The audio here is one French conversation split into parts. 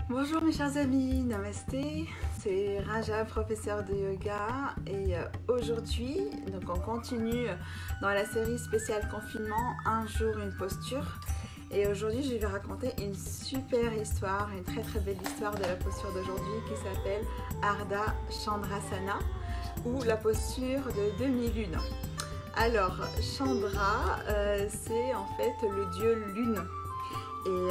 Bonjour mes chers amis, namasté, c'est Raja, professeur de yoga et aujourd'hui, donc on continue dans la série spéciale confinement, un jour une posture et aujourd'hui je vais raconter une super histoire, une très belle histoire de la posture d'aujourd'hui qui s'appelle Ardha Chandrasana ou la posture de demi-lune. Alors Chandra c'est en fait le dieu lune. Et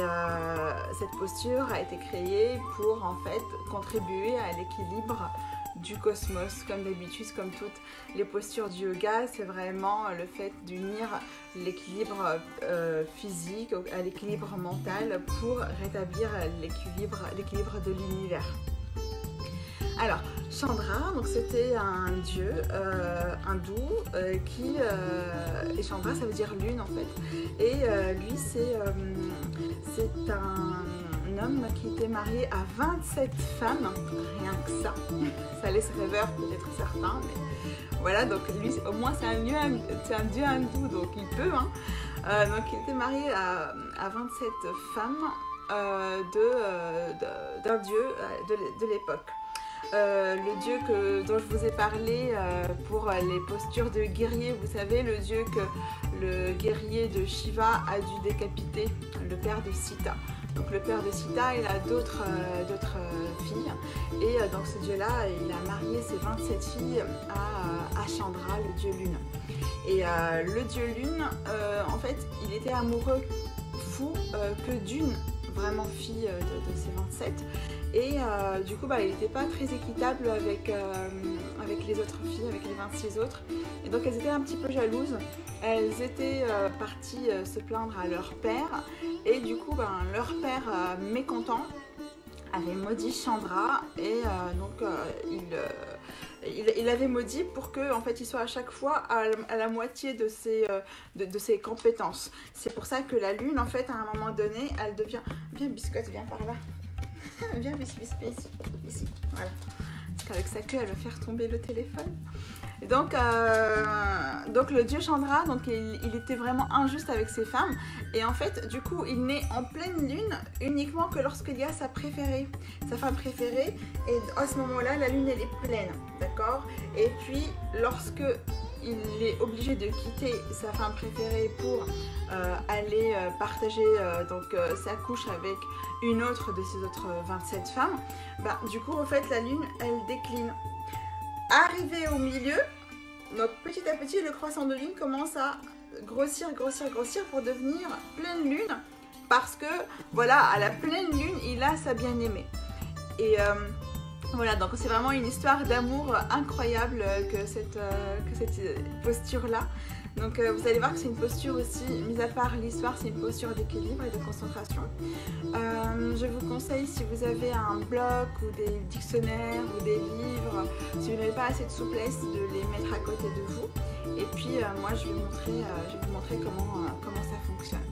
cette posture a été créée pour en fait contribuer à l'équilibre du cosmos. Comme d'habitude, comme toutes les postures du yoga, c'est vraiment le fait d'unir l'équilibre physique à l'équilibre mental pour rétablir l'équilibre de l'univers. Alors, Chandra, donc c'était un dieu hindou et Chandra ça veut dire lune en fait. Et lui c'est un homme qui était marié à 27 femmes, rien que ça. Ça laisse rêveur peut-être certains, mais voilà, donc lui au moins c'est un dieu hindou, donc il peut. Donc il était marié à 27 femmes d'un dieu de l'époque. Le dieu dont je vous ai parlé pour les postures de guerrier, vous savez, le dieu que le guerrier de Shiva a dû décapiter, le père de Sita. Donc le père de Sita, il a d'autres filles et donc ce dieu-là, il a marié ses 27 filles à Chandra, le dieu lune. Et le dieu lune, en fait, il était amoureux fou que d'une vraiment fille de ces 27. Et du coup, il n'était pas très équitable avec les autres filles, avec les 26 autres. Et donc, elles étaient un petit peu jalouses. Elles étaient parties se plaindre à leur père. Et du coup, leur père, mécontent, avait maudit Chandra. Et donc, il avait maudit pour que, en fait, il soit à chaque fois à la moitié de ses compétences. C'est pour ça que la lune, en fait, à un moment donné, elle devient... Viens, biscotte, viens par là. Viens, ici, voilà. Parce qu'avec sa queue, elle va faire tomber le téléphone. Et donc le dieu Chandra, donc il était vraiment injuste avec ses femmes. Et en fait, du coup, il naît en pleine lune uniquement que lorsqu'il y a sa femme préférée. Et à ce moment-là, la lune, elle est pleine, d'accord? Et puis, lorsque il est obligé de quitter sa femme préférée pour aller partager sa couche avec une autre de ses autres 27 femmes, du coup en fait la lune elle décline. Arrivé au milieu, donc petit à petit le croissant de lune commence à grossir pour devenir pleine lune, parce que voilà, à la pleine lune il a sa bien-aimée. Et voilà, donc c'est vraiment une histoire d'amour incroyable que cette posture-là. Donc vous allez voir que c'est une posture aussi, mis à part l'histoire, c'est une posture d'équilibre et de concentration. Je vous conseille, si vous avez un bloc ou des dictionnaires ou des livres, si vous n'avez pas assez de souplesse, de les mettre à côté de vous. Et puis moi je vais vous montrer comment ça fonctionne.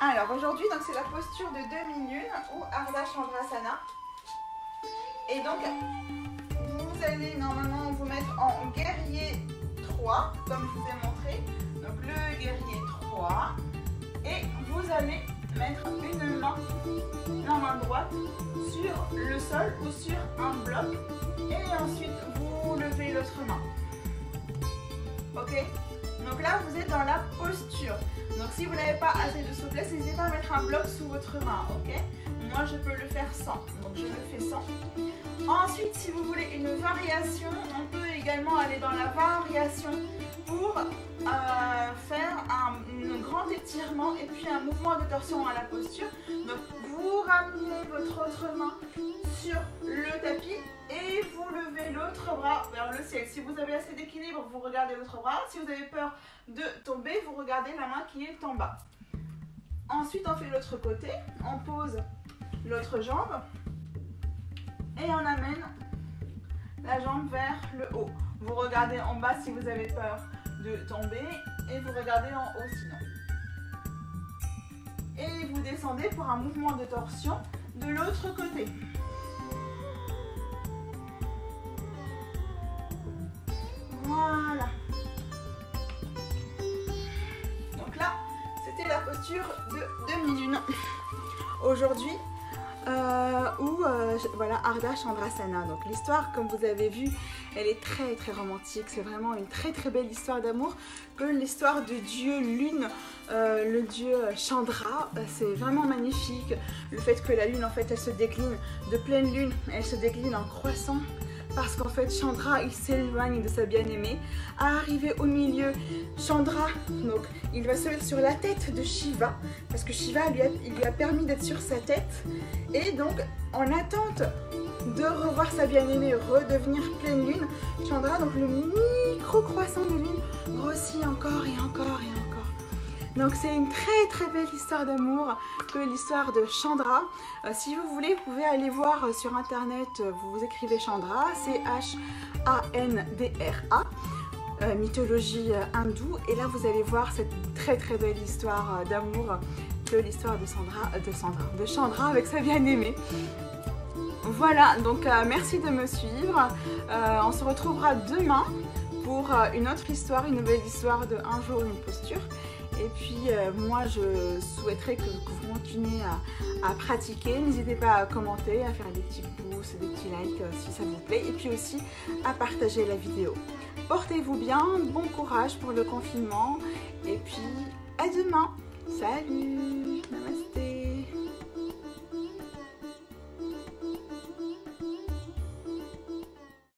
Alors aujourd'hui, c'est la posture de demi-lune ou Ardha Chandrasana. Et donc, vous allez normalement vous mettre en guerrier 3, comme je vous ai montré. Donc le guerrier 3. Et vous allez mettre une main droite sur le sol ou sur un bloc. Et ensuite, vous levez l'autre main. Ok? Donc là, vous êtes dans la posture. Donc si vous n'avez pas assez de souplesse, n'hésitez pas à mettre un bloc sous votre main, ok? Moi, je peux le faire sans. Donc je le fais sans. Ensuite, si vous voulez une variation, on peut également aller dans la variation pour faire un grand étirement et puis un mouvement de torsion à la posture. Donc vous ramenez votre autre main sur le tapis et vous levez l'autre bras vers le ciel. Si vous avez assez d'équilibre, vous regardez l'autre bras. Si vous avez peur de tomber, vous regardez la main qui est en bas. Ensuite, on fait l'autre côté. On pose l'autre jambe et on amène la jambe vers le haut. Vous regardez en bas si vous avez peur de tomber et vous regardez en haut sinon. Et vous descendez pour un mouvement de torsion de l'autre côté. Voilà. Donc là, c'était la posture de demi-lune. aujourd'hui. Voilà, Ardha Chandrasana. Donc l'histoire, comme vous avez vu, elle est très très romantique. C'est vraiment une très très belle histoire d'amour. Comme l'histoire du dieu lune, le dieu Chandra. C'est vraiment magnifique. Le fait que la lune, en fait, elle se décline de pleine lune, elle se décline en croissant. Parce qu'en fait, Chandra, il s'éloigne de sa bien-aimée. À arriver au milieu, Chandra, donc, il va se mettre sur la tête de Shiva, parce que Shiva il lui a permis d'être sur sa tête. Et donc, en attente de revoir sa bien-aimée redevenir pleine lune, Chandra, donc le micro-croissant de lune, grossit encore et encore et encore. Donc c'est une très très belle histoire d'amour que l'histoire de Chandra. Si vous voulez, vous pouvez aller voir sur internet, vous écrivez Chandra, C-H-A-N-D-R-A, mythologie hindoue, et là vous allez voir cette très très belle histoire d'amour de l'histoire de Chandra avec sa bien-aimée. Voilà, donc merci de me suivre. On se retrouvera demain pour une autre histoire, une nouvelle histoire de Un jour une posture. Et puis moi je souhaiterais que vous continuiez à pratiquer. N'hésitez pas à commenter, à faire des petits pouces, des petits likes si ça vous plaît. Et puis aussi à partager la vidéo. Portez-vous bien, bon courage pour le confinement. Et puis à demain. Salut, namasté.